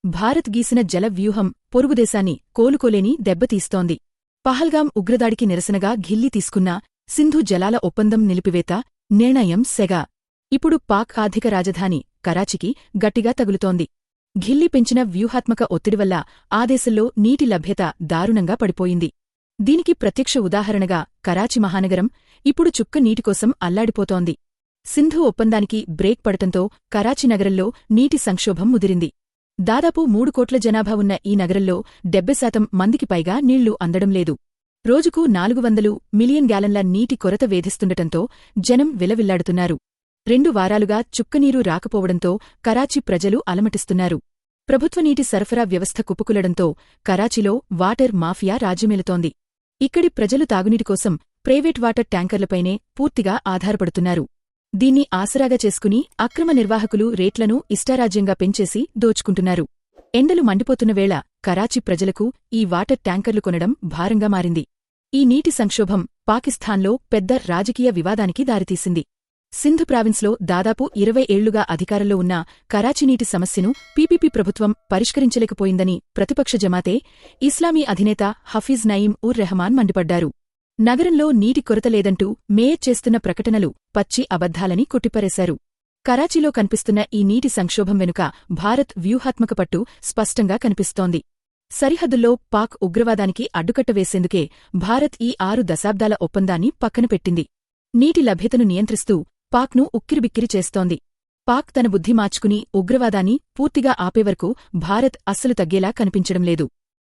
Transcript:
భారత్ గీసిన జల వ్యూహం పొరుగుదేశాన్ని కోలుకోలేని దెబ్బతీస్తోంది. పహల్గాం ఉగ్రదాడికి నిరసనగా ఘిల్లీ తీసుకున్న సింధు జలాల ఒప్పందం నిలిపివేత నిర్ణయం సెగ. ఇప్పుడు పాక్ ఆర్థిక రాజధాని కరాచీకి గట్టిగా తగులుతోంది. ఘిల్లీ పెంచిన వ్యూహాత్మక ఒత్తిడివల్ల ఆ దేశంలో నీటి లభ్యత దారుణంగా పడిపోయింది. దీనికి ప్రత్యక్ష ఉదాహరణగా కరాచీ మహానగరం ఇప్పుడు చుక్క నీటికోసం అల్లాడిపోతోంది. సింధు ఒప్పందానికి బ్రేక్ పడటంతో కరాచీ నగరంలో నీటి సంక్షోభం ముదిరింది. దాదాపు 3 కోట్ల జనాభా ఉన్న ఈ నగరంలో 70% మందికి పైగా నీళ్లు అందడం లేదు. రోజుకు 400 మిలియన్ గ్యాలన్ల నీటి కొరత వేధిస్తుండటంతో జనం విలవిల్లాడుతున్నారు. 2 వారాలుగా చుక్కనీరు రాకపోవడంతో కరాచీ ప్రజలు అలమటిస్తున్నారు. ప్రభుత్వ నీటి సరఫరా వ్యవస్థ కుప్పకులడంతో కరాచీలో వాటర్ మాఫియా రాజ్యమేలుతోంది. ఇక్కడి ప్రజలు తాగునీటి కోసం ప్రైవేట్ వాటర్ ట్యాంకర్లపైనే పూర్తిగా ఆధారపడుతున్నారు. దీన్ని ఆసరాగా చేసుకుని అక్రమ నిర్వాహకులు రేట్లను ఇష్టారాజ్యంగా పెంచేసి దోచుకుంటున్నారు. ఎండలు మండిపోతున్న వేళ కరాచీ ప్రజలకు ఈ వాటర్ ట్యాంకర్లు కొనడం భారంగా మారింది. ఈ నీటి సంక్షోభం పాకిస్తాన్లో పెద్ద రాజకీయ వివాదానికి దారితీసింది. సింధ్ ప్రావిన్స్లో దాదాపు 20 ఏళ్లుగా అధికారంలో ఉన్న కరాచీ నీటి సమస్యను పీపీపీ ప్రభుత్వం పరిష్కరించలేకపోయిందని ప్రతిపక్ష జమాతే ఇస్లామీ అధినేత హఫీజ్ నయీం ఉర్ రెహమాన్ మండిపడ్డారు. నగరంలో నీటి కొరత లేదంటూ మేయర్ చేస్తున్న ప్రకటనలు పచ్చి అబద్ధాలని కొట్టిపారేశారు. కరాచీలో కనిపిస్తున్న ఈ నీటి సంక్షోభం వెనుక భారత్ వ్యూహాత్మక పట్టు స్పష్టంగా కనిపిస్తోంది. సరిహద్దుల్లో పాక్ ఉగ్రవాదానికి అడ్డుకట్ట వేసేందుకే భారత్ ఈ 6 దశాబ్దాల ఒప్పందాన్ని పక్కన పెట్టింది. నీటి లభ్యతను నియంత్రిస్తూ పాక్ను ఉక్కిరిబిక్కిరి చేస్తోంది. పాక్ తన బుద్ధి మార్చుకుని ఉగ్రవాదాన్ని పూర్తిగా ఆపేవరకు భారత్ అస్సలు తగ్గేలా కనిపించడం లేదు.